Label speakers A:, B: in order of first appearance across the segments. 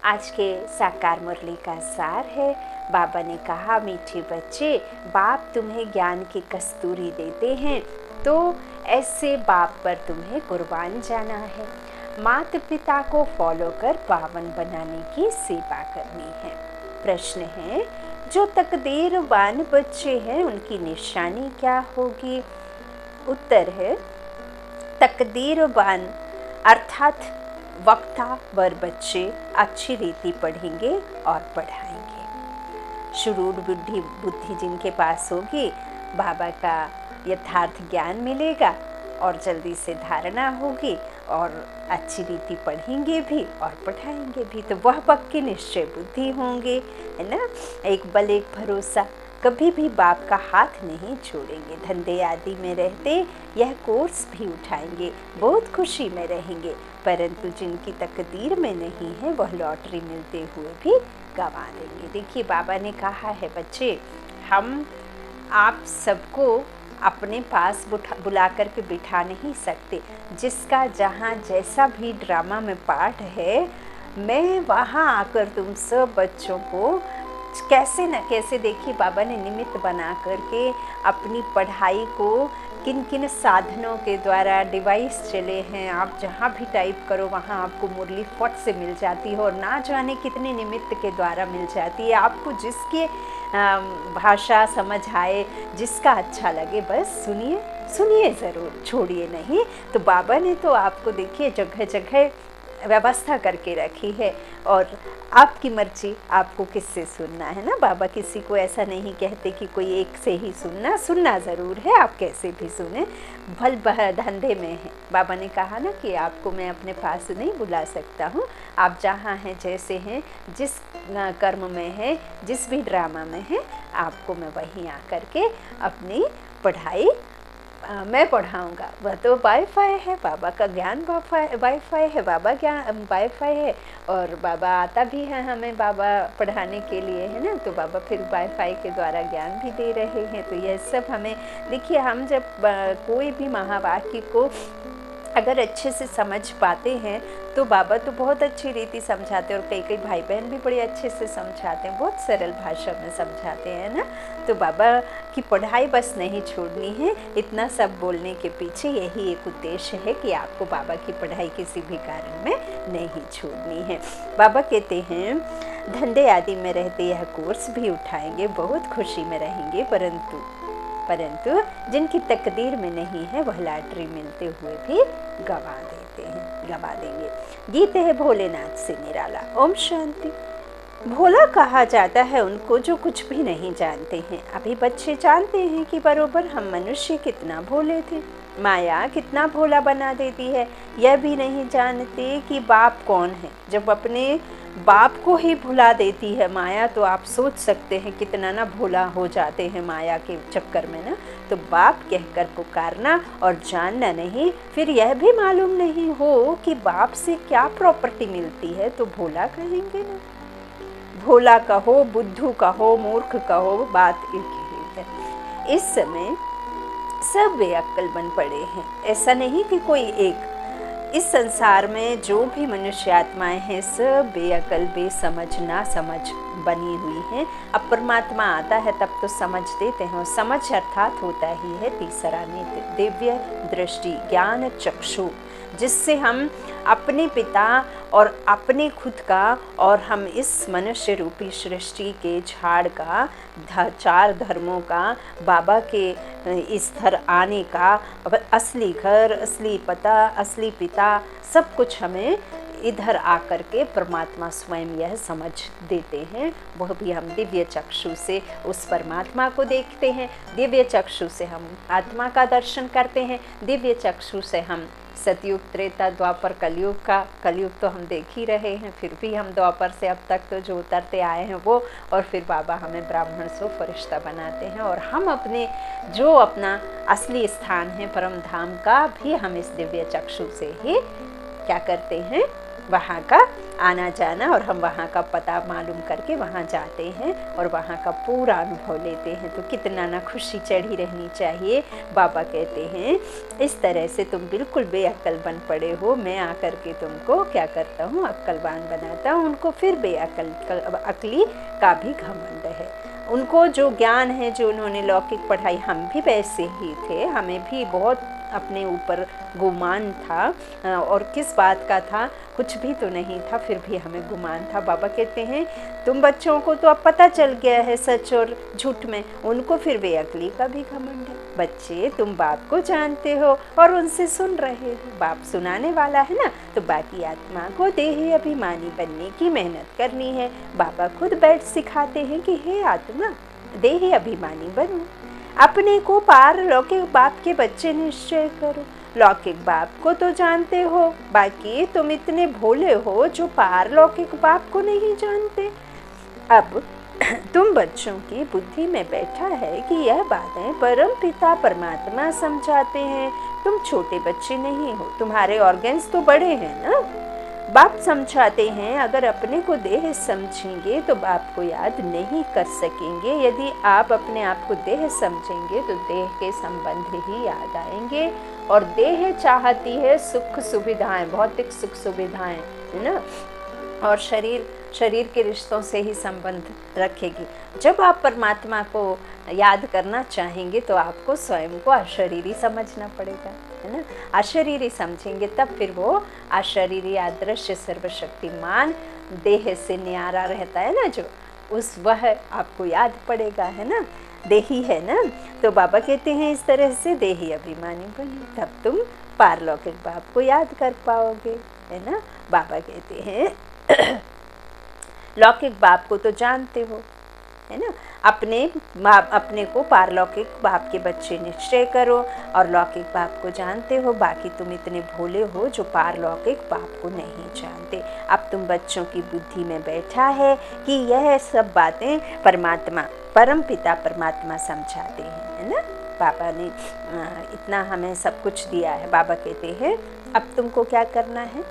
A: आज के साकार मुरली का सार है। बाबा ने कहा, मीठे बच्चे, बाप तुम्हें ज्ञान की कस्तूरी देते हैं तो ऐसे बाप पर तुम्हें कुर्बान जाना है। माता पिता को फॉलो कर पावन बनाने की सेवा करनी है। प्रश्न है, जो तकदीरवान बच्चे हैं उनकी निशानी क्या होगी? उत्तर है, तकदीरवान अर्थात वक्ता वर बच्चे अच्छी रीति पढ़ेंगे और पढ़ाएंगे। शुरूर बुद्धि जिनके पास होगी, बाबा का यथार्थ ज्ञान मिलेगा और जल्दी से धारणा होगी और अच्छी रीति पढ़ेंगे भी और पढ़ाएंगे भी, तो वह पक्की निश्चय बुद्धि होंगे, है ना। एक बल एक भरोसा, कभी भी बाप का हाथ नहीं छोड़ेंगे। धंधे आदि में रहते यह कोर्स भी उठाएंगे, बहुत खुशी में रहेंगे, परंतु जिनकी तकदीर में नहीं है वह लॉटरी मिलते हुए भी गंवा देंगे। देखिए, बाबा ने कहा है, बच्चे, हम आप सबको अपने पास बुला कर के बिठा नहीं सकते। जिसका जहाँ जैसा भी ड्रामा में पार्ट है, मैं वहाँ आकर तुम सब बच्चों को कैसे न कैसे, देखिए, बाबा ने निमित्त बना करके अपनी पढ़ाई को किन किन साधनों के द्वारा, डिवाइस चले हैं, आप जहाँ भी टाइप करो वहाँ आपको मुरली फट से मिल जाती है और ना जाने कितने निमित्त के द्वारा मिल जाती है। आपको जिसके भाषा समझ आए, जिसका अच्छा लगे, बस सुनिए, सुनिए ज़रूर, छोड़िए नहीं। तो बाबा ने तो आपको, देखिए, जगह जगह व्यवस्था करके रखी है और आपकी मर्जी, आपको किससे सुनना है ना। बाबा किसी को ऐसा नहीं कहते कि कोई एक से ही सुनना ज़रूर है, आप कैसे भी सुने, भल धंधे में है। बाबा ने कहा ना कि आपको मैं अपने पास नहीं बुला सकता हूँ, आप जहाँ हैं, जैसे हैं, जिस कर्म में है, जिस भी ड्रामा में है, आपको मैं वहीं आकर के अपनी पढ़ाई मैं पढ़ाऊँगा। वह तो वाईफाई है, बाबा का ज्ञान वाईफाई है, बाबा ज्ञान वाईफाई है और बाबा आता भी है हमें बाबा पढ़ाने के लिए, है ना। तो बाबा फिर वाईफाई के द्वारा ज्ञान भी दे रहे हैं। तो यह सब हमें, देखिए, हम जब कोई भी महावाक्य को अगर अच्छे से समझ पाते हैं तो बाबा तो बहुत अच्छी रीति समझाते हैं और कई भाई बहन भी बड़े अच्छे से समझाते हैं, बहुत सरल भाषा में समझाते हैं ना। तो बाबा की पढ़ाई बस नहीं छोड़नी है। इतना सब बोलने के पीछे यही एक उद्देश्य है कि आपको बाबा की पढ़ाई किसी भी कारण में नहीं छोड़नी है। बाबा कहते हैं, धंधे आदि में रहते यह कोर्स भी उठाएंगे, बहुत खुशी में रहेंगे, परंतु जिनकी तकदीर में नहीं है वह लॉटरी मिलते हुए भी गवा देंगे। गीत है भोलेनाथ से निराला। ओम शांति। भोला कहा जाता है उनको जो कुछ भी नहीं जानते हैं। अभी बच्चे जानते हैं कि बरोबर हम मनुष्य कितना भोले थे, माया कितना भोला बना देती है। यह भी नहीं जानते कि बाप कौन है। जब अपने बाप को ही भुला देती है माया, तो आप सोच सकते हैं कितना ना भोला हो जाते हैं माया के चक्कर में ना। तो बाप कहकर पुकारना और जानना नहीं, फिर यह भी मालूम नहीं हो कि बाप से क्या प्रॉपर्टी मिलती है, तो भोला कहेंगे ना। भोला कहो, बुद्धू कहो, मूर्ख कहो, बात एक ही है। इस समय सब बेअक्ल बन पड़े हैं। ऐसा नहीं कि कोई एक, इस संसार में जो भी मनुष्य आत्माएं हैं सब बेअक्ल, बेसमझ, ना समझ बनी हुई हैं। अब परमात्मा आता है तब तो समझ देते हैं, और समझ अर्थात होता ही है तीसरा नेत्र, दिव्य दृष्टि, ज्ञान चक्षु, जिससे हम अपने पिता और अपने खुद का और हम इस मनुष्य रूपी सृष्टि के झाड़ का, चार धर्मों का, बाबा के इस घर आने का, असली घर, असली पता, असली पिता, सब कुछ हमें इधर आकर के परमात्मा स्वयं यह समझ देते हैं। वह भी हम दिव्य चक्षु से उस परमात्मा को देखते हैं, दिव्य चक्षु से हम आत्मा का दर्शन करते हैं, दिव्य चक्षु से हम सतयुग, त्रेता, द्वापर, कलयुग तो हम देख ही रहे हैं, फिर भी हम द्वापर से अब तक तो जो उतरते आए हैं वो, और फिर बाबा हमें ब्राह्मण से फरिश्ता बनाते हैं, और हम अपने जो अपना असली स्थान है परम धाम का भी हम इस दिव्य चक्षु से ही क्या करते हैं, वहाँ का आना जाना, और हम वहाँ का पता मालूम करके वहाँ जाते हैं और वहाँ का पूरा अनुभव लेते हैं। तो कितना ना खुशी चढ़ी रहनी चाहिए। बाबा कहते हैं इस तरह से तुम बिल्कुल बेअक्ल बन पड़े हो, मैं आकर के तुमको क्या करता हूँ, अक्लवान बनाता हूँ। उनको फिर अक्ली का भी घमंड है। उनको जो ज्ञान है, जो उन्होंने लौकिक पढ़ाई, हम भी वैसे ही थे, हमें भी बहुत अपने ऊपर गुमान था। और किस बात का था, कुछ भी तो नहीं था, फिर भी हमें गुमान था। बाबा कहते हैं तुम बच्चों को तो अब पता चल गया है सच और झूठ में, उनको फिर बेअक्ली का भी घमंड है। बच्चे तुम बाप को जानते हो और उनसे सुन रहे हो, बाप सुनाने वाला है ना, तो बाकी आत्मा को देही अभिमानी बनने की मेहनत करनी है। बाबा खुद बैठ सिखाते हैं कि हे आत्मा देही अभिमानी बनो, अपने को पार लौकिक बाप के बच्चे निश्चय करो। लौकिक बाप को तो जानते हो, बाकी तुम इतने भोले हो जो पार लौकिक बाप को नहीं जानते। अब तुम बच्चों की बुद्धि में बैठा है कि यह बातें परम पिता परमात्मा समझाते हैं। तुम छोटे बच्चे नहीं हो, तुम्हारे ऑर्गन्स तो बड़े हैं ना। बाप समझाते हैं अगर अपने को देह समझेंगे तो बाप को याद नहीं कर सकेंगे। यदि आप अपने आप को देह समझेंगे तो देह के संबंध ही याद आएंगे। और देह चाहती है सुख सुविधाएं, भौतिक सुख सुविधाएं, है ना, और शरीर के रिश्तों से ही संबंध रखेगी। जब आप परमात्मा को याद करना चाहेंगे तो आपको स्वयं को अशरीरी समझना पड़ेगा, है ना। अशरीरी समझेंगे तब फिर वो अशरीरी अदृश्य सर्वशक्तिमान देह से न्यारा रहता है ना, जो उस वह आपको याद पड़ेगा, है ना, देही है ना। तो बाबा कहते हैं इस तरह से देही अभिमानी बनो, तब तुम पारलौकिक बाप को याद कर पाओगे, है ना। बाबा कहते हैं लौकिक बाप को तो जानते हो, है ना, अपने को पारलौकिक बाप के बच्चे निश्चय करो, और लौकिक बाप को जानते हो, बाकी तुम इतने भोले हो जो पारलौकिक बाप को नहीं जानते। अब तुम बच्चों की बुद्धि में बैठा है कि यह सब बातें परमात्मा परम पिता परमात्मा समझाते हैं, है ना। बाबा ने इतना हमें सब कुछ दिया है। बाबा कहते हैं अब तुमको क्या करना है,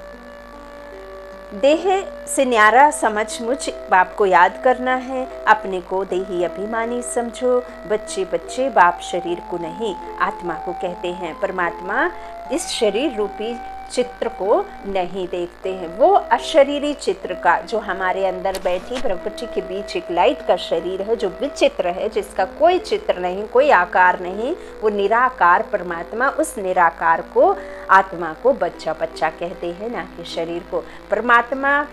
A: देह से न्यारा समझ मुझ बाप को याद करना है। अपने को देही अभिमानी समझो। बच्चे बच्चे बाप शरीर को नहीं आत्मा को कहते हैं। परमात्मा इस शरीर रूपी चित्र को नहीं देखते हैं, वो अशरीरी चित्र का, जो हमारे अंदर बैठी प्रकृति के बीच एक लाइट का शरीर है, जो विचित्र है, जिसका कोई चित्र नहीं, कोई आकार नहीं, वो निराकार परमात्मा, उस निराकार को आत्मा को बच्चा बच्चा कहते हैं, ना कि शरीर को। परमात्मा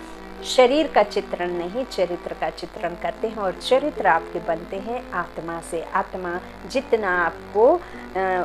A: शरीर का चित्रण नहीं, चरित्र का चित्रण करते हैं, और चरित्र आपके बनते हैं आत्मा से। आत्मा जितना आपको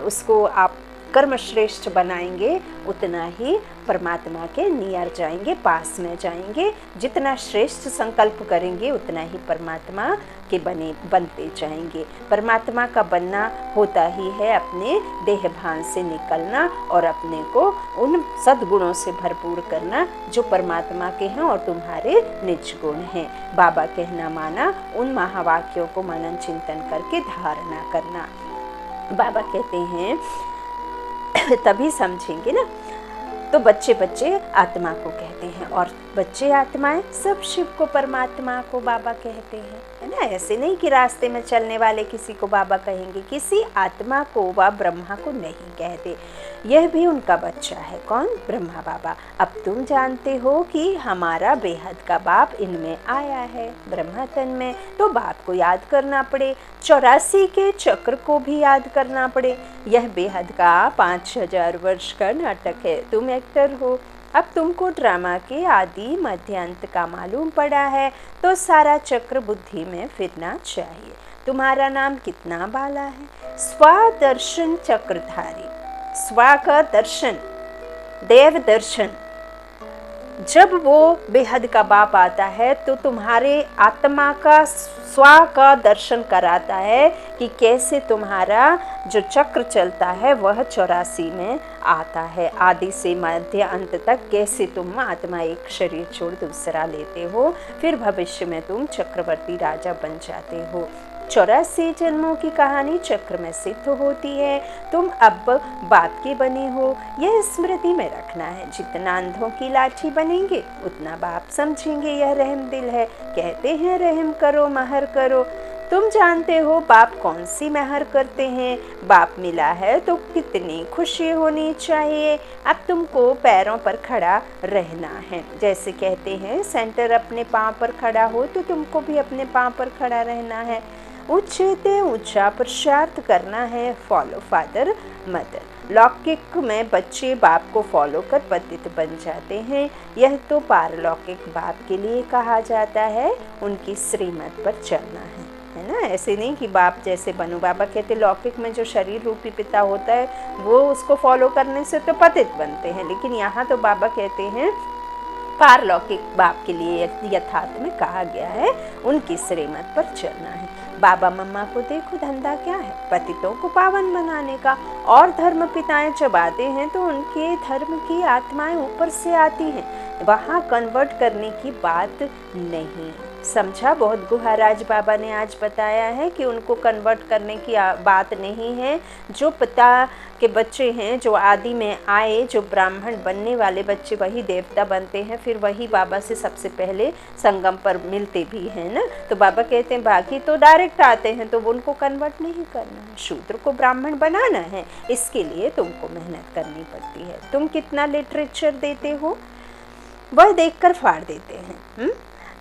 A: उसको आप कर्म श्रेष्ठ बनाएंगे उतना ही परमात्मा के नियर जाएंगे, पास में जाएंगे। जितना श्रेष्ठ संकल्प करेंगे उतना ही परमात्मा के बनते जाएंगे। परमात्मा का बनना होता ही है अपने देह भान से निकलना और अपने को उन सद्गुणों से भरपूर करना जो परमात्मा के हैं और तुम्हारे निज गुण हैं। बाबा कहना माना, उन महावाक्यों को मनन चिंतन करके धारणा करना। बाबा कहते हैं तभी समझेंगे ना। तो बच्चे बच्चे आत्मा को कहते हैं, और बच्चे आत्माएं सब शिव को परमात्मा को बाबा कहते हैं, है ना। ऐसे नहीं कि रास्ते में चलने वाले किसी को बाबा कहेंगे, किसी आत्मा को व ब्रह्मा को नहीं कहते। यह भी उनका बच्चा है। कौन? ब्रह्मा बाबा। अब तुम जानते हो कि हमारा बेहद का बाप इनमें आया है ब्रह्मा तन में, तो बाप को याद करना पड़े, 84 के चक्र को भी याद करना पड़े। यह बेहद का 5000 वर्ष का नाटक है, तुम एक्टर हो। अब तुमको ड्रामा के आदि मध्य अंत का मालूम पड़ा है, तो सारा चक्र बुद्धि में फिरना चाहिए। तुम्हारा नाम कितना बाला है? स्वदर्शन चक्रधारी। स्व का दर्शन, देव दर्शन। जब वो बेहद का बाप आता है तो तुम्हारे आत्मा का स्व का दर्शन कराता है कि कैसे तुम्हारा जो चक्र चलता है वह 84 में आता है। आदि से मध्य अंत तक कैसे तुम आत्मा एक शरीर छोड़ दूसरा लेते हो, फिर भविष्य में तुम चक्रवर्ती राजा बन जाते हो। 84 जन्मों की कहानी चक्र में सिद्ध होती है। तुम अब बाप के बने हो, यह स्मृति में रखना है। जितना अंधों की लाठी बनेंगे उतना बाप समझेंगे यह रहम दिल है। कहते हैं रहम करो महर करो। तुम जानते हो बाप कौन सी महर करते हैं। बाप मिला है तो कितनी खुशी होनी चाहिए। अब तुमको पैरों पर खड़ा रहना है। जैसे कहते हैं सेंटर अपने पाँव पर खड़ा हो, तो तुमको भी अपने पाँव पर खड़ा रहना है। ऊंचे ते ऊंचा पुरुषार्थ करना है। Follow father mother. लौकिक में बच्चे बाप को फॉलो कर पतित बन जाते हैं। यह तो पारलौकिक बाप के लिए कहा जाता है, उनकी श्रीमत पर चलना है ना। ऐसे नहीं कि बाप जैसे बनो। बाबा कहते लौकिक में जो शरीर रूपी पिता होता है वो उसको फॉलो करने से तो पतित बनते हैं, लेकिन यहाँ तो बाबा कहते हैं पारलौकिक बाप के लिए यथार्थ में कहा गया है, उनकी श्रीमत पर चलना है। बाबा मम्मा को देखो धंधा क्या है, पतितों को पावन बनाने का। और धर्म पिताएं जब आते हैं तो उनके धर्म की आत्माएं ऊपर से आती हैं, वहाँ कन्वर्ट करने की बात नहीं। समझा। बहुत गुहाराज बाबा ने आज बताया है कि उनको कन्वर्ट करने की बात नहीं है। जो पिता के बच्चे हैं, जो आदि में आए, जो ब्राह्मण बनने वाले बच्चे, वही देवता बनते हैं, फिर वही बाबा से सबसे पहले संगम पर मिलते भी हैं ना। तो बाबा कहते हैं बाकी तो डायरेक्ट आते हैं, तो उनको कन्वर्ट नहीं करना है, शूद्र को ब्राह्मण बनाना है। इसके लिए तुमको मेहनत करनी पड़ती है। तुम कितना लिटरेचर देते हो वह देखकर फाड़ देते हैं।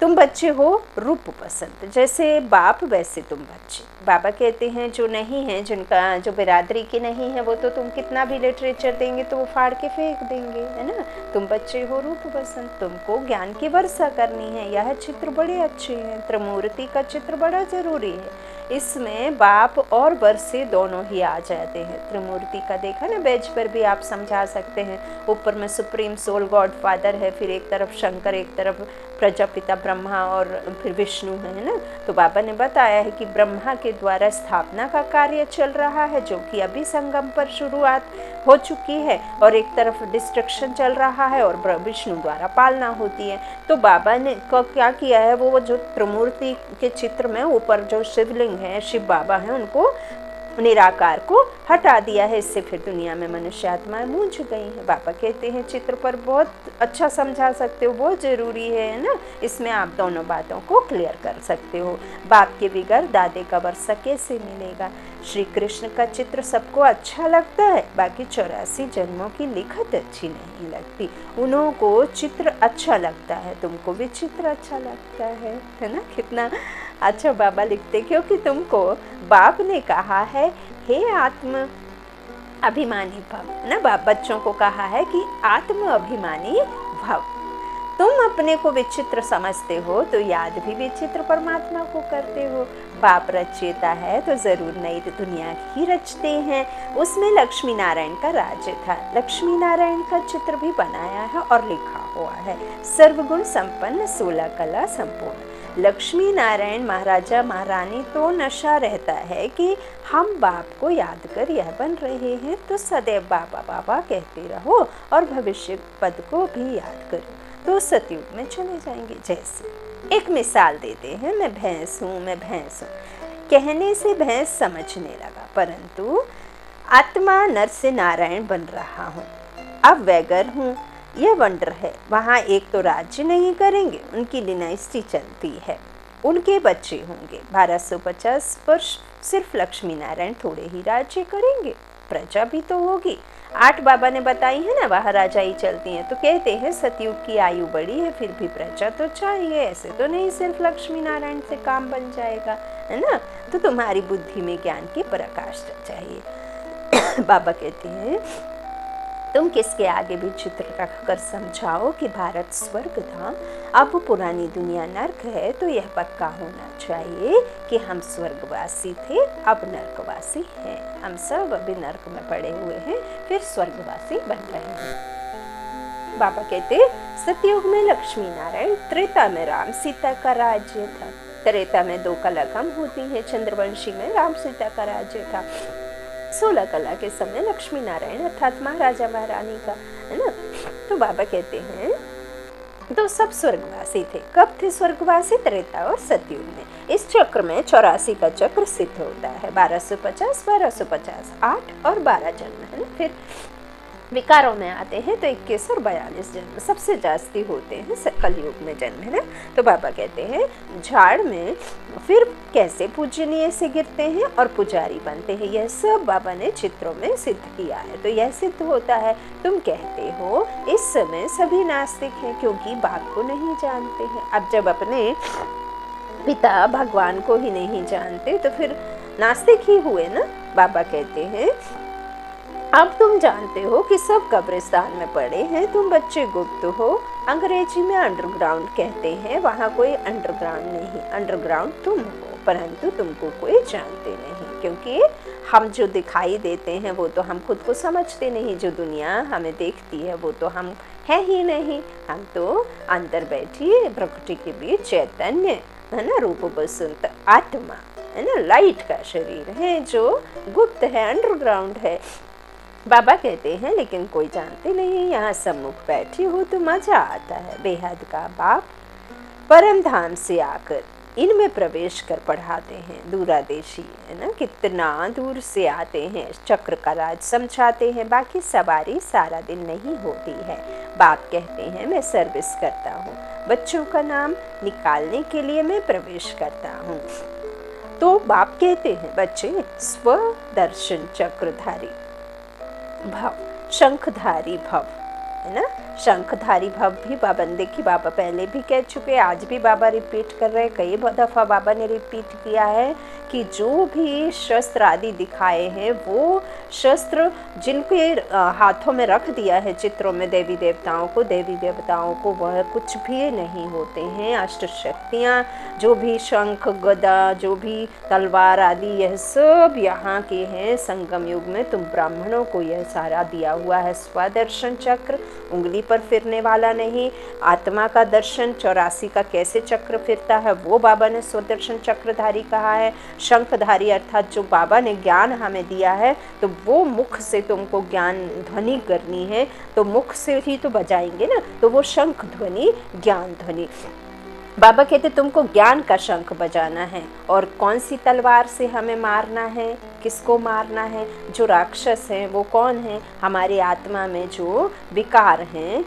A: तुम बच्चे हो रूप पसंद, जैसे बाप वैसे तुम बच्चे। बाबा कहते हैं जो नहीं है, जिनका जो बिरादरी की नहीं है, वो तो तुम कितना भी लिटरेचर देंगे तो वो फाड़ के फेंक देंगे, है ना। तुम बच्चे हो रूप पसंद, तुमको ज्ञान की वर्षा करनी है। यह चित्र बड़े अच्छे हैं। त्रिमूर्ति का चित्र बड़ा जरूरी है। इसमें बाप और वर्षे दोनों ही आ जाते हैं। त्रिमूर्ति का देखा ना, बेंच पर भी आप समझा सकते हैं। ऊपर में सुप्रीम सोल गॉड फादर है, फिर एक तरफ शंकर, एक तरफ प्रजापिता ब्रह्मा और फिर विष्णु है ना। तो बाबा ने बताया है कि ब्रह्मा के द्वारा स्थापना का कार्य चल रहा है, जो कि अभी संगम पर शुरुआत हो चुकी है, और एक तरफ डिस्ट्रक्शन चल रहा है और विष्णु द्वारा पालना होती है। तो बाबा ने क्या किया है, वो जो त्रिमूर्ति के चित्र में ऊपर जो शिवलिंग है, शिव बाबा हैं, उनको निराकार को हटा दिया है। इससे फिर दुनिया में मनुष्य आत्माएं मूंझ गई हैं। बाबा कहते हैं चित्र पर बहुत अच्छा समझा सकते हो, बहुत ज़रूरी है ना। इसमें आप दोनों बातों को क्लियर कर सकते हो। बाप के बिगैर दादे का वर्षा कैसे मिलेगा। श्री कृष्ण का चित्र सबको अच्छा लगता है, बाकी 84 जन्मों की लिखत अच्छी नहीं लगती। उन्हों को चित्र अच्छा लगता है, तुमको भी चित्र अच्छा लगता है ना। कितना अच्छा बाबा लिखते, क्योंकि तुमको बाप ने कहा है हे आत्म अभिमानी भव ना। बाप बच्चों को कहा है कि आत्म अभिमानी भव। तुम अपने को विचित्र समझते हो तो याद भी विचित्र परमात्मा को करते हो। बाप रचयिता है तो जरूर नई दुनिया ही रचते हैं। उसमें लक्ष्मी नारायण का राज्य था। लक्ष्मी नारायण का चित्र भी बनाया है और लिखा हुआ है। सर्वगुण संपन्न 16 कला संपूर्ण लक्ष्मी नारायण महाराजा महारानी तो नशा रहता है कि हम बाप को याद कर यह बन रहे हैं, तो सदैव बाबा बाबा कहते रहो और भविष्य पद को भी याद करो, तो सतयुग में चले जाएंगे। जैसे एक मिसाल देते हैं, मैं भैंस हूँ। कहने से भैंस समझने लगा, परंतु आत्मा नर से नारायण बन रहा हूँ। अब वैगर हूँ, यह वंडर है। वहाँ एक तो राज्य नहीं करेंगे, उनकी डिनाइस्टी चलती है, उनके बच्चे होंगे। 1250 वर्ष सिर्फ लक्ष्मी नारायण थोड़े ही राज्य करेंगे, प्रजा भी तो होगी। 8 बाबा ने बताई है ना, वहाँ राजाई चलती हैं। तो कहते हैं सतयुग की आयु बड़ी है, फिर भी प्रजा तो चाहिए। ऐसे तो नहीं सिर्फ लक्ष्मी नारायण से काम बन जाएगा, है ना। तो तुम्हारी बुद्धि में ज्ञान की प्रकाश चाहिए। बाबा कहते हैं तुम किसके आगे भी चित्र रखकर समझाओ कि भारत स्वर्ग था, अब पुरानी दुनिया नर्क है। तो यह पक्का होना चाहिए कि हम स्वर्गवासी थे, अब नर्कवासी हैं। हम सब अभी नर्क में पड़े हुए हैं, फिर स्वर्गवासी बन रहे हैं। बाबा कहते सतयुग में लक्ष्मी नारायण, त्रेता में राम सीता का राज्य था। त्रेता में 2 कला कम होती है, चंद्रवंशी में राम सीता का राज्य था। 16 कला के समय लक्ष्मी नारायण अर्थात महाराजा महारानी का, है ना। तो बाबा कहते हैं तो सब स्वर्गवासी थे। कब थे स्वर्गवासी? त्रेता और सतयुग में। इस चक्र में 84 का चक्र सिद्ध होता है। 1250, 1250, 8 और 12 जन्म है ना। फिर विकारों में आते हैं तो 21 और 42 जन्म सबसे जास्ती होते हैं कलयुग में जन्म, है ना। तो बाबा कहते हैं झाड़ में फिर कैसे पूजनीय से गिरते हैं और पुजारी बनते हैं, यह सब बाबा ने चित्रों में सिद्ध किया है। तो यह सिद्ध होता है। तुम कहते हो इस समय सभी नास्तिक हैं क्योंकि बाप को नहीं जानते हैं। अब जब अपने पिता भगवान को ही नहीं जानते तो फिर नास्तिक ही हुए ना। बाबा कहते हैं अब तुम जानते हो कि सब कब्रिस्तान में पड़े हैं, तुम बच्चे गुप्त हो। अंग्रेजी में अंडरग्राउंड कहते हैं, वहाँ कोई अंडरग्राउंड नहीं, अंडरग्राउंड तुम हो, परंतु तुमको कोई जानते नहीं, क्योंकि हम जो दिखाई देते हैं वो तो हम खुद को समझते नहीं, जो दुनिया हमें देखती है वो तो हम है ही नहीं। हम तो अंदर बैठी प्रकृति के बीच चैतन्य है ना, रूप बसंत आत्मा है ना, लाइट का शरीर है जो गुप्त है, अंडरग्राउंड है। बाबा कहते हैं लेकिन कोई जानते नहीं, यहाँ सम्मुख बैठी हो तो मजा आता है। बेहद का बाप परम धाम से आकर इनमें प्रवेश कर पढ़ाते हैं। दूरादेशी है ना, कितना दूर से आते हैं, चक्र का राज समझाते हैं। बाकी सवारी सारा दिन नहीं होती है। बाप कहते हैं मैं सर्विस करता हूँ, बच्चों का नाम निकालने के लिए मैं प्रवेश करता हूँ। तो बाप कहते हैं बच्चे स्वदर्शन चक्रधारी भव, शंखधारी भव है ना। शंखधारी भव भी बाबा ने देखी, बाबा पहले भी कह चुके, आज भी बाबा रिपीट कर रहे। कई दफ़ा बाबा ने रिपीट किया है कि जो भी शस्त्र आदि दिखाए हैं वो शस्त्र जिनके हाथों में रख दिया है चित्रों में देवी देवताओं को वह कुछ भी नहीं होते हैं। अष्ट शक्तियाँ, जो भी शंख गदा, जो भी तलवार आदि, यह सब यहाँ के हैं। संगम युग में तुम ब्राह्मणों को यह सारा दिया हुआ है। स्वदर्शन चक्र उंगली पर फिरने वाला नहीं, आत्मा का दर्शन 84 का कैसे चक्र फिरता है वो बाबा ने स्वदर्शन चक्रधारी कहा है। शंखधारी अर्थात जो बाबा ने ज्ञान हमें दिया है, तो वो मुख से तुमको ज्ञान ध्वनि करनी है, तो मुख से ही तो बजाएंगे ना, तो वो शंख ध्वनि ज्ञान ध्वनि। बाबा कहते तुमको ज्ञान का शंख बजाना है। और कौन सी तलवार से हमें मारना है, किसको मारना है? जो राक्षस हैं वो कौन है? हमारी आत्मा में जो विकार हैं,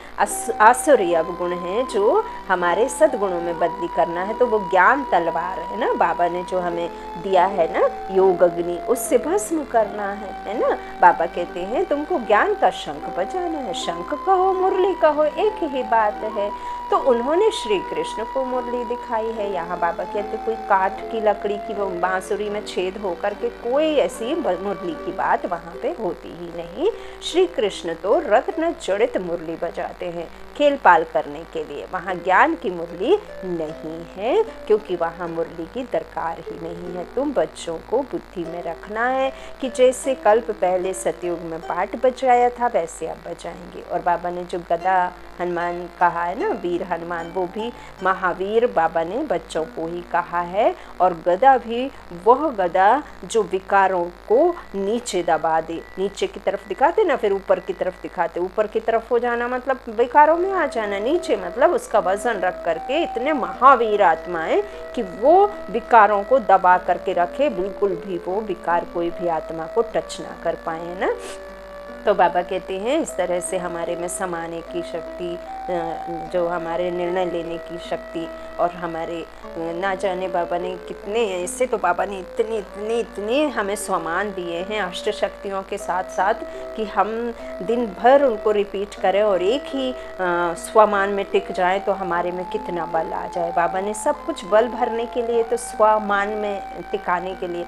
A: आसुरी अवगुण हैं, जो हमारे सद्गुणों में बदली करना है, तो वो ज्ञान तलवार है ना, बाबा ने जो हमें दिया है ना, योग अग्नि, उससे भस्म करना है ना। बाबा कहते हैं तुमको ज्ञान का शंख बजाना है। शंख कहो मुरली कहो एक ही बात है। तो उन्होंने श्री कृष्ण को मुरली दिखाई है। यहाँ बाबा कहते कोई काठ की लकड़ी की बांसुरी में छेद होकर के कोई ऐसी मुरली की बात वहाँ पे होती ही नहीं। श्री कृष्ण तो रत्न जड़ित मुरली बजाते हैं खेल पाल करने के लिए। वहाँ ज्ञान की मुरली नहीं है, क्योंकि वहाँ मुरली की दरकार ही नहीं है। तुम बच्चों को बुद्धि में रखना है कि जैसे कल्प पहले सतयुग में पाठ बजाया था वैसे अब बजाएंगे। और बाबा ने जो गदा हनुमान कहा है ना, वीर हनुमान, वो भी महावीर बाबा ने बच्चों को ही कहा है। और गदा भी वह गदा जो विकारों को नीचे दबा दे, नीचे की तरफ दिखाते ना, फिर ऊपर की तरफ दिखाते। ऊपर की तरफ हो जाना मतलब विकारों में आ जाना, नीचे मतलब उसका वजन रख करके इतने महावीर आत्माएं कि वो विकारों को दबा करके रखे, बिल्कुल भी वो विकार कोई भी आत्मा को टच ना कर पाए ना। तो बाबा कहते हैं इस तरह से हमारे में समाने की शक्ति, जो हमारे निर्णय लेने की शक्ति, और हमारे ना जाने बाबा ने कितने ऐसे, तो बाबा ने इतने इतने इतने हमें स्वमान दिए हैं अष्ट शक्तियों के साथ साथ कि हम दिन भर उनको रिपीट करें और एक ही स्वमान में टिक जाए तो हमारे में कितना बल आ जाए। बाबा ने सब कुछ बल भरने के लिए, तो स्वमान में टिकाने के लिए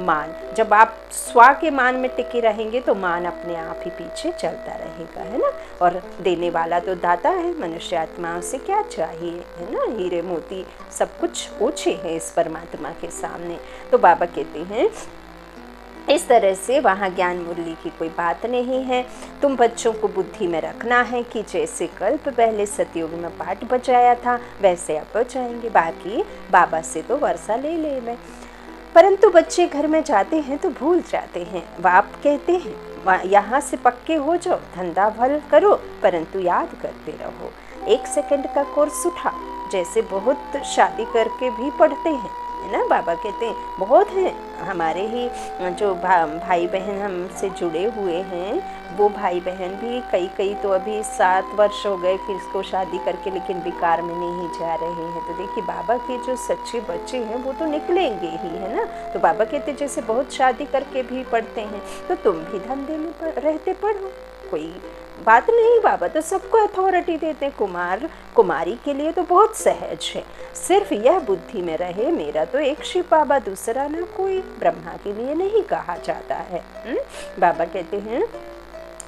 A: मान, जब आप स्व के मान में टिके रहेंगे तो मान अपने आप ही पीछे चलता रहेगा, है ना। और देने वाला तो दाता है, मनुष्य आत्माओं से क्या चाहिए, है ना। हीरे मोती सब कुछ ओछे हैं इस परमात्मा के सामने। तो बाबा कहते हैं इस तरह से वहाँ ज्ञान मुरली की कोई बात नहीं है। तुम बच्चों को बुद्धि में रखना है कि जैसे कल्प पहले सतयुग में पाठ बजाया था वैसे अब बजाएंगे। बाकी बाबा से तो वर्षा ले लें, परंतु बच्चे घर में जाते हैं तो भूल जाते हैं। बाप कहते हैं यहाँ से पक्के हो जाओ, धंधा भल करो, परंतु याद करते रहो। 1 सेकंड का कोर्स उठा, जैसे बहुत शादी करके भी पढ़ते हैं, है ना। बाबा कहते हैं बहुत हैं हमारे ही जो भाई बहन हमसे जुड़े हुए हैं, वो भाई बहन भी कई तो अभी 7 वर्ष हो गए फिर इसको शादी करके, लेकिन बेकार में नहीं जा रहे हैं। तो देखिए बाबा के जो सच्चे बच्चे हैं वो तो निकलेंगे ही, है ना। तो बाबा कहते जैसे बहुत शादी करके भी पढ़ते हैं, तो तुम भी धंधे में रहते पढ़ो, कोई बात नहीं। बाबा तो सबको अथॉरिटी देते हैं, कुमार कुमारी के लिए तो बहुत सहज है, सिर्फ यह बुद्धि में रहे मेरा तो एक शिव बाबा, दूसरा ना कोई। ब्रह्मा के लिए नहीं कहा जाता है। बाबा कहते हैं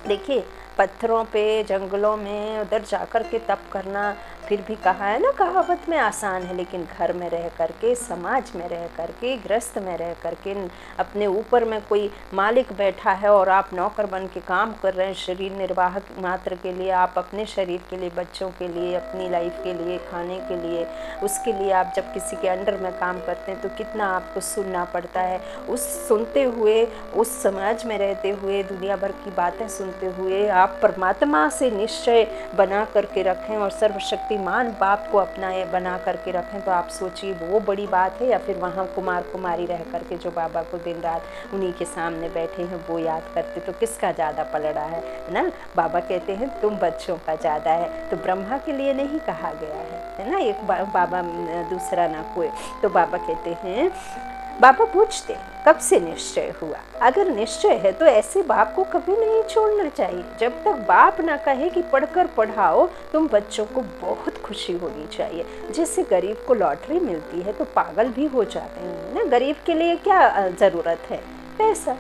A: देखिए पत्थरों पे, जंगलों में उधर जाकर के तप करना, फिर भी कहा है ना कहावत में आसान है, लेकिन घर में रह करके, समाज में रह करके, गृहस्थ में रह करके, अपने ऊपर में कोई मालिक बैठा है और आप नौकर बन के काम कर रहे हैं शरीर निर्वाह मात्र के लिए, आप अपने शरीर के लिए, बच्चों के लिए, अपनी लाइफ के लिए, खाने के लिए, उसके लिए आप जब किसी के अंडर में काम करते हैं तो कितना आपको सुनना पड़ता है। उस सुनते हुए, उस समाज में रहते हुए, दुनिया भर की बातें सुनते हुए आप परमात्मा से निश्चय बना करके रखें और सर्वशक्तिमान बाप को अपना ये बना करके रखें, तो आप सोचिए वो बड़ी बात है, या फिर वहाँ कुमार कुमारी रह करके जो बाबा को दिन रात उन्हीं के सामने बैठे हैं वो याद करते, तो किसका ज़्यादा पलड़ा है ना। बाबा कहते हैं तुम बच्चों का ज़्यादा है, तो ब्रह्मा के लिए नहीं कहा गया है ना, एक बाबा दूसरा ना कोई। तो बाबा कहते हैं, बाबा पूछते कब से निश्चय हुआ। अगर निश्चय है तो ऐसे बाप को कभी नहीं छोड़ना चाहिए। जब तक बाप ना कहे कि पढ़कर पढ़ाओ, तुम बच्चों को बहुत खुशी होनी चाहिए। जैसे गरीब को लॉटरी मिलती है तो पागल भी हो जाते हैं ना। गरीब के लिए क्या ज़रूरत है, पैसा,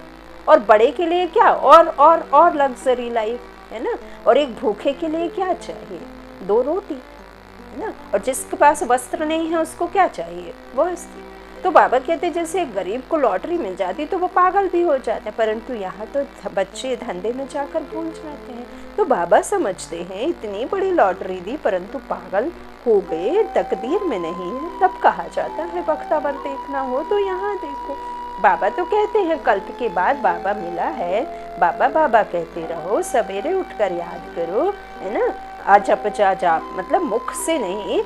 A: और बड़े के लिए क्या, और लग्जरी लाइफ, है ना। और एक भूखे के लिए क्या चाहिए, 2 रोटी, है ना। और जिसके पास वस्त्र नहीं है उसको क्या चाहिए, वस्त्र। तो बाबा कहते जैसे एक गरीब को लॉटरी मिल जाती तो वो पागल भी हो जाते हैं, परंतु यहाँ तो बच्चे धंधे में जाकर भूल जाते हैं। तो बाबा समझते हैं इतनी बड़ी लॉटरी दी परंतु पागल हो गए, तकदीर में नहीं है। तब कहा जाता है वक्तावर देखना हो तो यहाँ देखो। बाबा तो कहते हैं कल्प के बाद बाबा मिला है, बाबा बाबा कहते रहो, सवेरे उठकर याद करो, है ना। अजप जाप मतलब मुख से नहीं,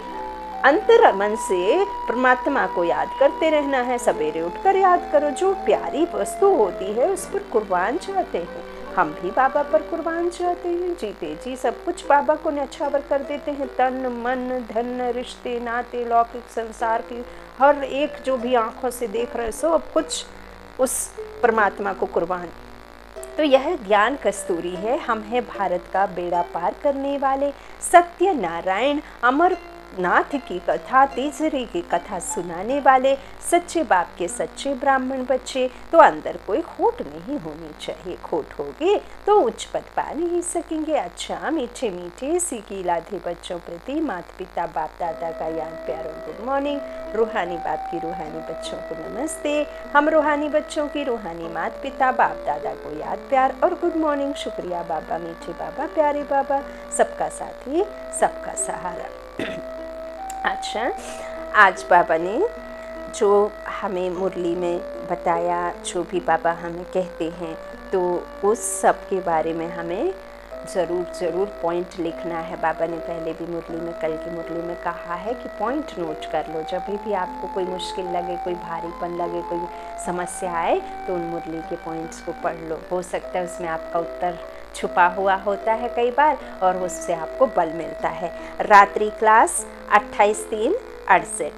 A: अंतर मन से परमात्मा को याद करते रहना है। सवेरे उठकर याद करो, जो प्यारी वस्तु होती है उस पर कुर्बान चाहते हैं। हम भी बाबा पर कुर्बान चाहते हैं, जीते जी सब कुछ बाबा को न्यौछावर कर देते हैं। तन मन धन रिश्ते नाते लौकिक संसार की हर एक जो भी आंखों से देख रहे सब कुछ उस परमात्मा को कुर्बान। तो यह ज्ञान कस्तूरी है, हम हैं भारत का बेड़ा पार करने वाले। सत्य नारायण अमर नाथ की कथा, तीसरी की कथा सुनाने वाले, सच्चे बाप के सच्चे ब्राह्मण बच्चे। तो अंदर कोई खोट नहीं होनी चाहिए, खोट होगी तो उच्च पद पा नहीं सकेंगे। अच्छा मीठे मीठे सीखी लाधे बच्चों प्रति माता पिता बाप दादा का याद प्यार और गुड मॉर्निंग। रूहानी बाप की रूहानी बच्चों को नमस्ते। हम रूहानी बच्चों की रूहानी माता पिता बाप दादा को याद प्यार और गुड मॉर्निंग। शुक्रिया बाबा, मीठे बाबा, प्यारे बाबा, सबका साथी सबका सहारा। अच्छा, आज बाबा ने जो हमें मुरली में बताया, जो भी बाबा हमें कहते हैं, तो उस सब के बारे में हमें ज़रूर पॉइंट लिखना है। बाबा ने पहले भी मुरली में, कल की मुरली में कहा है कि पॉइंट नोट कर लो। जब भी आपको कोई मुश्किल लगे, कोई भारीपन लगे, कोई समस्या आए, तो उन मुरली के पॉइंट्स को पढ़ लो। हो सकता है उसमें आपका उत्तर छुपा हुआ होता है कई बार, और उससे आपको बल मिलता है। रात्रि क्लास 28/3/68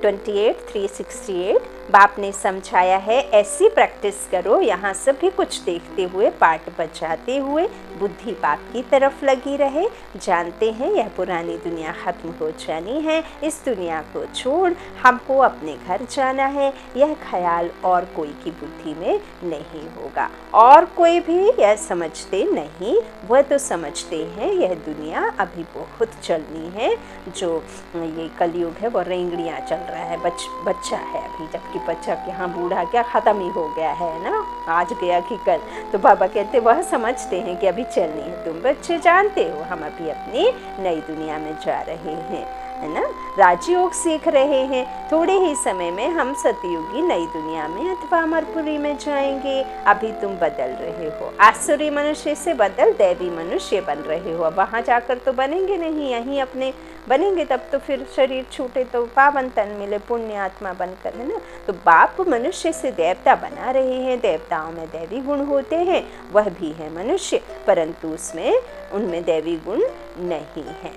A: 28/368 बाप ने समझाया है, ऐसी प्रैक्टिस करो यहाँ सभी कुछ देखते हुए, पाठ बचाते हुए बुद्धि बाप की तरफ लगी रहे। जानते हैं यह पुरानी दुनिया ख़त्म हो जानी है, इस दुनिया को छोड़ हमको अपने घर जाना है। यह ख्याल और कोई की बुद्धि में नहीं होगा, और कोई भी यह समझते नहीं। वह तो समझते हैं यह दुनिया अभी बहुत चलनी है, जो ये कलयुग है वो रेंगड़ियाँ चल रहा है, बच्चा है अभी, जबकि बच्चा क्या बूढ़ा क्या ख़त्म ही हो गया है ना, आज गया कि कल। तो बाबा कहते वह समझते हैं कि अभी चलनी है। तुम बच्चे जानते हो हम अभी अपनी नई दुनिया में जा रहे हैं। है ना, राजयोग सीख रहे हैं। थोड़े ही समय में हम सतयुगी नई दुनिया में अथवा अमरपुरी में जाएंगे। अभी तुम बदल रहे हो, आसुरी मनुष्य से बदल दैवी मनुष्य बन रहे हो। अब वहाँ जाकर तो बनेंगे नहीं, यहीं अपने बनेंगे, तब तो फिर शरीर छूटे तो पावन तन मिले, पुण्य आत्मा बनकर, है ना। तो बाप मनुष्य से देवता बना रहे हैं। देवताओं में दैवी गुण होते हैं, वह भी है मनुष्य, परंतु उसमें उनमें दैवी गुण नहीं है।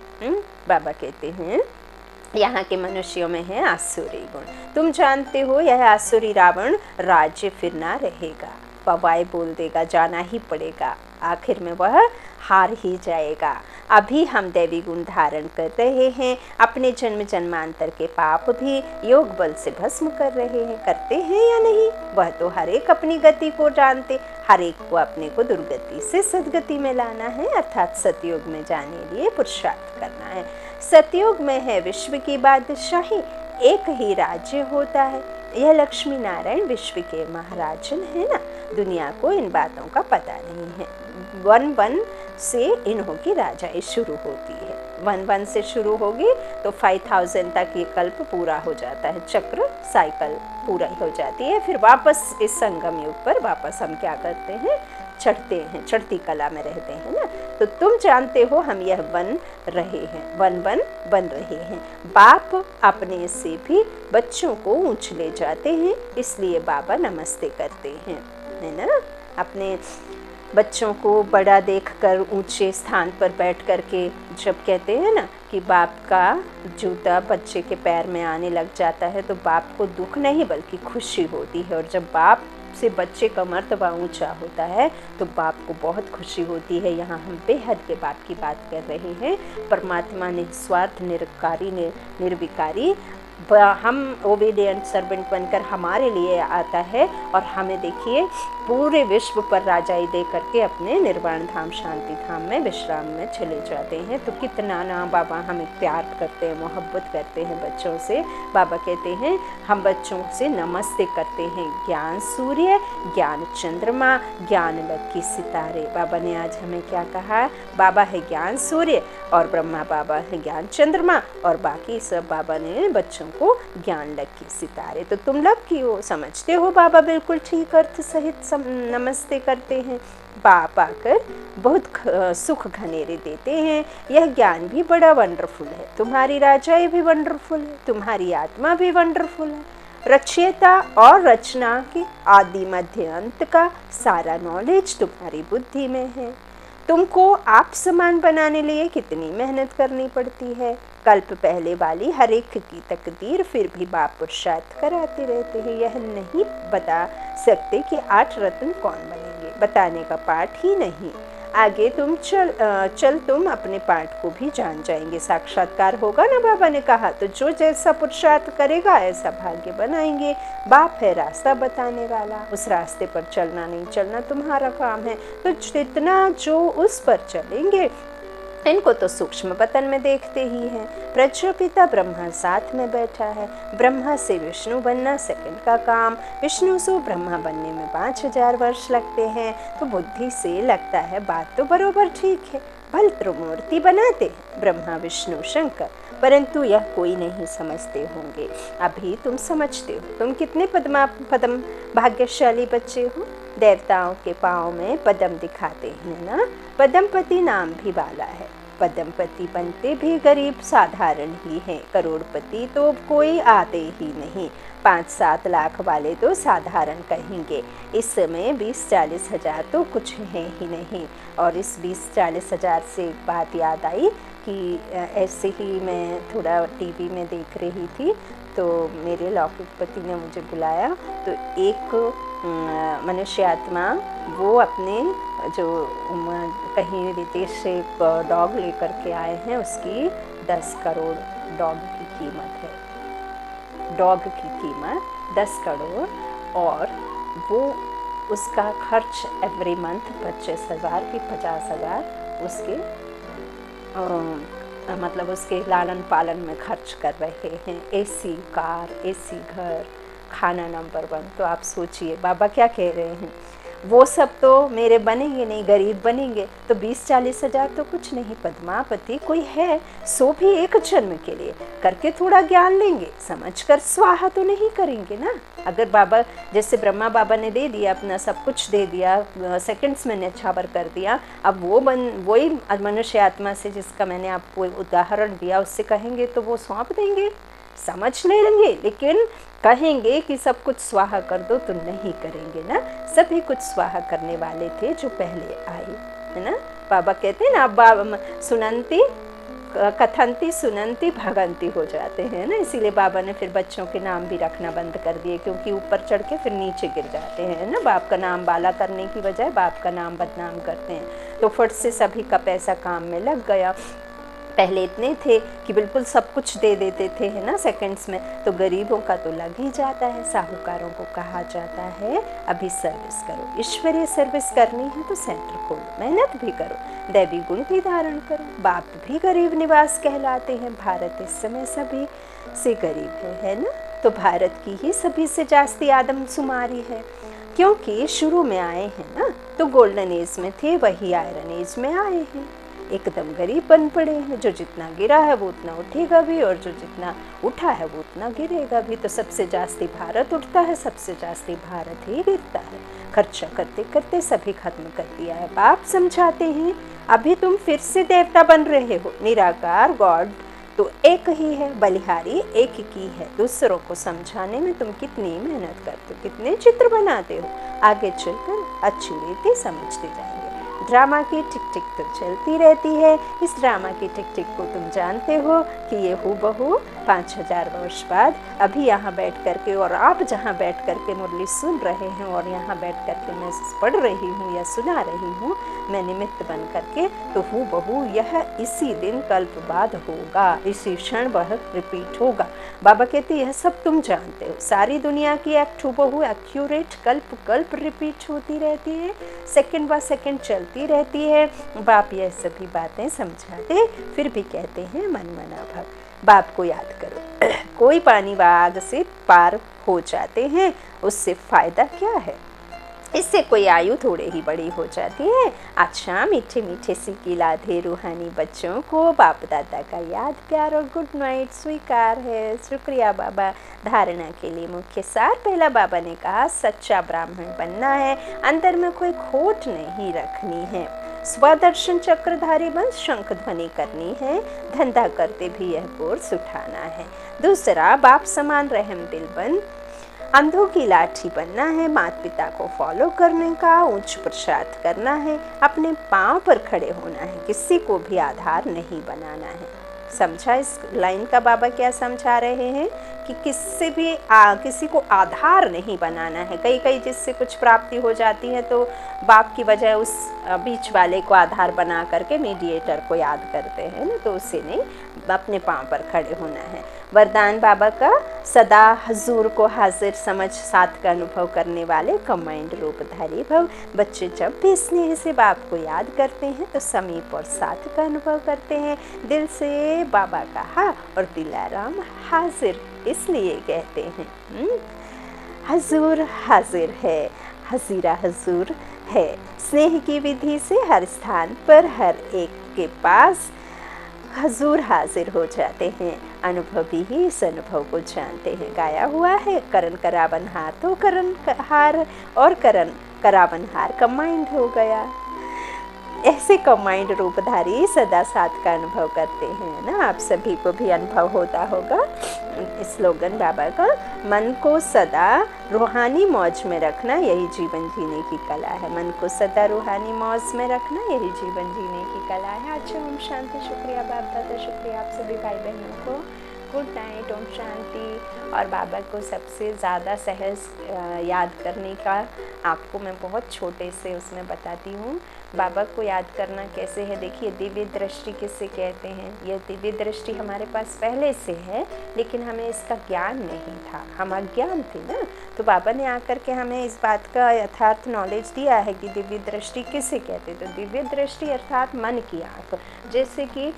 A: बाबा कहते हैं यहाँ के मनुष्यों में है आसुरी गुण। तुम जानते हो यह आसुरी रावण राज्य फिर ना रहेगा, पवाई बोल देगा, जाना ही पड़ेगा, आखिर में वह हार ही जाएगा। अभी हम दैवी गुण धारण कर रहे हैं, अपने जन्म जन्मांतर के पाप भी योग बल से भस्म कर रहे हैं। करते हैं या नहीं, वह तो हर एक अपनी गति को जानते, हर एक को अपने को दुर्गति से सदगति में लाना है, अर्थात सतयुग में जाने लिए पुरुषार्थ करना है। सतयुग में है विश्व की बादशाही, एक ही राज्य होता है। यह लक्ष्मी नारायण विश्व के महाराजन है ना। दुनिया को इन बातों का पता नहीं है। 1-1 से इन्हों की राजाई शुरू होती है। 1-1 से शुरू होगी तो 5000 तक ये कल्प पूरा हो जाता है, चक्र साइकिल पूरा हो जाती है। फिर वापस इस संगम युग पर वापस हम क्या करते हैं, चढ़ते हैं, चढ़ती कला में रहते हैं ना। तो तुम जानते हो हम यह बन रहे हैं, 1-1 बन रहे हैं। बाप अपने से भी बच्चों को ऊंच ले जाते हैं, इसलिए बाबा नमस्ते करते हैं, है ना। अपने बच्चों को बड़ा देखकर ऊंचे स्थान पर बैठ करके जब कहते हैं ना कि बाप का जूता बच्चे के पैर में आने लग जाता है, तो बाप को दुख नहीं बल्कि खुशी होती है। और जब बाप से बच्चे का मर्तबा ऊंचा होता है तो बाप को बहुत खुशी होती है। यहाँ हम बेहद के बाप की बात कर रहे हैं। परमात्मा निस्वार्थ, निरकारी, निर्विकारी, हम ओबीडियंट सर्वेंट बनकर हमारे लिए आता है और हमें देखिए पूरे विश्व पर राजाई दे करके अपने निर्वाण धाम शांति धाम में विश्राम में चले जाते हैं। तो कितना ना बाबा हमें प्यार करते हैं, मोहब्बत करते हैं बच्चों से। बाबा कहते हैं हम बच्चों से नमस्ते करते हैं। ज्ञान सूर्य, ज्ञान चंद्रमा, ज्ञान लक्की सितारे। बाबा ने आज हमें क्या कहा, बाबा है ज्ञान सूर्य और ब्रह्मा बाबा है ज्ञान चंद्रमा, और बाकी सब बाबा ने बच्चों को ज्ञान लक्की सितारे। तो तुम लक्की हो, समझते हो बाबा बिल्कुल ठीक अर्थ सहित नमस्ते करते हैं। बाप आकर बहुत सुख घनेरे देते हैं। यह ज्ञान भी बड़ा वंडरफुल है, तुम्हारी राजाई भी वंडरफुल है, तुम्हारी आत्मा भी वंडरफुल है। रचयिता और रचना के आदि मध्य अंत का सारा नॉलेज तुम्हारी बुद्धि में है। तुमको आप समान बनाने लिए कितनी मेहनत करनी पड़ती है। कल्प पहले वाली हर एक की तकदीर फिर भी बाप पुरुषार्थ कराते रहते हैं। यह नहीं बता सकते कि 8 रत्न कौन बनेंगे, बताने का पाठ ही नहीं। आगे तुम चल तुम अपने पाठ को भी जान जाएंगे। साक्षात्कार होगा ना, बाबा ने कहा, तो जो जैसा पुरुषार्थ करेगा ऐसा भाग्य बनाएंगे। बाप है रास्ता बताने वाला, उस रास्ते पर चलना नहीं चलना तुम्हारा काम है। तो जितना जो उस पर चलेंगे, इनको तो सूक्ष्म पतन में देखते ही हैं। प्रजापिता ब्रह्मा साथ में बैठा है। ब्रह्मा से विष्णु बनना सेकंड का काम, विष्णु से ब्रह्मा बनने में 5000 वर्ष लगते हैं। तो बुद्धि से लगता है बात तो बरोबर ठीक है, भल त्रिमूर्ति बनाते हैं ब्रह्मा विष्णु शंकर, परंतु यह कोई नहीं समझते होंगे। अभी तुम समझते हो। तुम कितने पदम भाग्यशाली बच्चे हो। देवताओं के पाँव में पदम दिखाते हैं ना। पदमपति नाम भी वाला है। पदमपति बनते भी गरीब साधारण ही हैं, करोड़पति तो कोई आते ही नहीं। 5-7 लाख वाले तो साधारण कहेंगे। इस समय 20-40 हज़ार तो कुछ है ही नहीं। और इस 20-40 हज़ार से एक बात याद आई कि ऐसे ही मैं थोड़ा टीवी में देख रही थी, तो मेरे लौकिकपति ने मुझे बुलाया। तो एक मनुष्य आत्मा वो अपने जो कहीं विदेश से एक डॉग लेकर के आए हैं, उसकी 10 करोड़ डॉग की कीमत है। डॉग की कीमत 10 करोड़, और वो उसका खर्च एवरी मंथ 25,000 की 50,000 उसके मतलब उसके लालन पालन में खर्च कर रहे हैं। एसी कार, एसी घर, खाना नंबर 1। तो आप सोचिए बाबा क्या कह रहे हैं। वो सब तो मेरे बनेंगे नहीं, गरीब बनेंगे तो 20-40 हज़ार तो कुछ नहीं। पद्मावती कोई है सो भी एक जन्म के लिए करके थोड़ा ज्ञान लेंगे, समझकर स्वाहा तो नहीं करेंगे ना। अगर बाबा जैसे ब्रह्मा बाबा ने दे दिया, अपना सब कुछ दे दिया, सेकंड्स में न्यौछावर कर दिया, अब वही मनुष्य आत्मा से जिसका मैंने आपको उदाहरण दिया उससे कहेंगे तो वो सौंप देंगे, समझ ले लेंगे, लेकिन कहेंगे कि सब कुछ स्वाहा कर दो तो नहीं करेंगे ना। सभी कुछ स्वाहा करने वाले थे जो पहले आए, है ना। बाबा कहते हैं ना, बाबा सुनंती कथंती सुनंती भगंती हो जाते हैं ना। इसीलिए बाबा ने फिर बच्चों के नाम भी रखना बंद कर दिए, क्योंकि ऊपर चढ़ के फिर नीचे गिर जाते हैं ना। बाप का नाम बाला करने की बजाय बाप का नाम बदनाम करते हैं, तो फट से सभी का पैसा काम में लग गया। पहले इतने थे कि बिल्कुल सब कुछ दे देते थे, है ना, सेकंड्स में, तो गरीबों का तो लग ही जाता है। साहूकारों को कहा जाता है अभी सर्विस करो, ईश्वरीय सर्विस करनी है तो सेंटर खोलो, मेहनत भी करो, दैवी गुण भी धारण करो। बाप भी गरीब निवास कहलाते हैं। भारत इस समय सभी से गरीब है ना। तो भारत की ही सभी से जास्ती आदमशुमारी है, क्योंकि शुरू में आए हैं ना, तो गोल्डन एज में थे, वही आयरन एज में आए हैं। एकदम गरीब बन पड़े हैं। जो जितना गिरा है वो उतना उठेगा भी, और जो जितना उठा है वो उतना गिरेगा भी। तो सबसे जास्ती भारत उठता है, सबसे जास्ती भारत ही गिरता है। खर्चा करते करते सभी खत्म कर दिया है। बाप समझाते हैं अभी तुम फिर से देवता बन रहे हो। निराकार गॉड तो एक ही है, बलिहारी एक ही है। दूसरों को समझाने में तुम कितनी मेहनत करते हो, कितने चित्र बनाते हो, आगे चलकर अच्छी रीति समझते जाएंगे। ड्रामा की टिक टिक तो चलती रहती है। इस ड्रामा की टिक टिक को तुम जानते हो कि ये हूबहू 5000 वर्ष बाद अभी यहाँ बैठ करके, और आप जहाँ बैठ करके मुरली सुन रहे हैं और यहाँ बैठ करके मैं पढ़ रही हूँ या सुना रही हूँ, मैं निमित्त बन करके, तो हूबहू यह इसी दिन कल्प बाद होगा, इसी क्षण वह रिपीट होगा। बाबा कहते यह सब तुम जानते हो। सारी दुनिया की एक्ट हूबहू एक्यूरेट कल्प कल्प रिपीट होती रहती है, सेकंड बाय सेकंड चलती रहती है। बाप यह सभी बातें समझाते फिर भी कहते हैं मन मना भव, बाप को याद करो। कोई पानी व आग से पार हो जाते हैं, उससे फायदा क्या है, इससे कोई आयु थोड़े ही बड़ी हो जाती है। अच्छा मीठे मीठे सिक्की लाधे रूहानी बच्चों को बाप दादा का याद प्यार और गुड नाइट स्वीकार है। शुक्रिया बाबा। धारणा के लिए मुख्य सार, पहला बाबा ने कहा सच्चा ब्राह्मण बनना है, अंदर में कोई खोट नहीं रखनी है, स्वदर्शन चक्रधारी बन शंख ध्वनि करनी है, धंधा करते भी यह कोर्स उठाना है। दूसरा, बाप समान रहम दिल बन अंधों की लाठी बनना है, माता पिता को फॉलो करने का, उच्च प्रसाद करना है, अपने पांव पर खड़े होना है, किसी को भी आधार नहीं बनाना है। समझा इस लाइन का बाबा क्या समझा रहे हैं कि किसी को आधार नहीं बनाना है। कई जिससे कुछ प्राप्ति हो जाती है तो बाप की वजह उस बीच वाले को आधार बना करके मीडिएटर को याद करते हैं ना, तो उससे नहीं, अपने पांव पर खड़े होना है। वरदान बाबा का, सदा हजूर को हाजिर समझ साथ का अनुभव करने वाले कमांड रूपधारी भव। बच्चे जब भी स्नेह से बाप को याद करते हैं तो समीप और साथ का अनुभव करते हैं। दिल से बाबा कहा और दिलाराम हाजिर इसलिए कहते हैं। हजूर हाजिर है, हजीरा हजूर है। स्नेह की विधि से हर स्थान पर हर एक के पास हजूर हाजिर हो जाते हैं। अनुभवी ही इस अनुभव को जानते हैं। गाया हुआ है, करण करावन हार तो करण हार और करण करावन हार कंबाइंड हो गया। ऐसे कंबाइंड रूपधारी सदा साथ का अनुभव करते हैं ना। आप सभी को भी अनुभव होता होगा। स्लोगन बाबा का, मन को सदा रूहानी मौज में रखना यही जीवन जीने की कला है। मन को सदा रूहानी मौज में रखना यही जीवन जीने की कला है। अच्छा, ओम शांति। शुक्रिया बाप दादा, शुक्रिया आप सभी भाई बहनों को। Good night, Om Shanti. और बाबा को सबसे ज़्यादा सहज याद करने का आपको मैं बहुत छोटे से उसमें बताती हूँ। बाबा को याद करना कैसे है, देखिए दिव्य दृष्टि किससे कहते हैं। यह दिव्य दृष्टि हमारे पास पहले से है, लेकिन हमें इसका ज्ञान नहीं था, हम अज्ञान थे ना। तो बाबा ने आकर के हमें इस बात का यथार्थ नॉलेज दिया है कि दिव्य दृष्टि किसे कहते हैं। तो दिव्य दृष्टि अर्थात मन की आँख। जैसे कि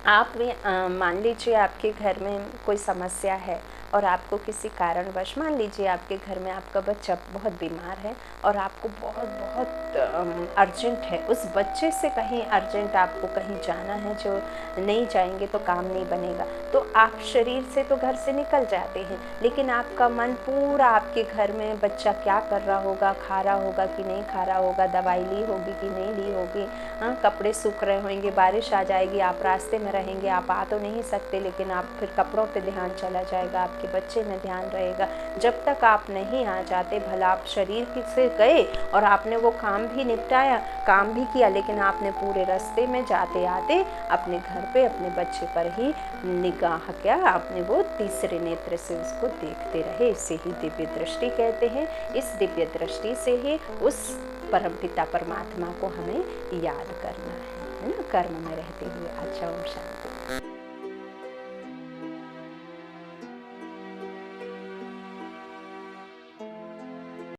A: आप भी मान लीजिए आपके घर में कोई समस्या है और आपको किसी कारणवश, मान लीजिए आपके घर में आपका बच्चा बहुत बीमार है और आपको बहुत बहुत अर्जेंट है, उस बच्चे से कहीं अर्जेंट आपको कहीं जाना है, जो नहीं जाएंगे तो काम नहीं बनेगा, तो आप शरीर से तो घर से निकल जाते हैं, लेकिन आपका मन पूरा आपके घर में बच्चा क्या कर रहा होगा, खा रहा होगा कि नहीं खा रहा होगा, दवाई ली होगी कि नहीं ली होगी, हाँ कपड़े सूख रहे होंगे, बारिश आ जाएगी, आप रास्ते में रहेंगे, आप आ तो नहीं सकते, लेकिन आप फिर कपड़ों पे ध्यान चला जाएगा, आपके बच्चे में ध्यान रहेगा। जब तक आप नहीं आ जाते, भला आप शरीर से गए और आपने वो काम भी निपटाया, काम भी किया, लेकिन आपने पूरे रास्ते में जाते आते अपने घर पे अपने बच्चे पर ही निगाह क्या, आपने वो तीसरे नेत्र से उसको देखते रहे। इसे ही दिव्य दृष्टि कहते हैं। इस दिव्य दृष्टि से ही उस परमपिता परमात्मा को हमें याद करना है ना, कर्म में रहते हुए। अच्छा, ओम शांति।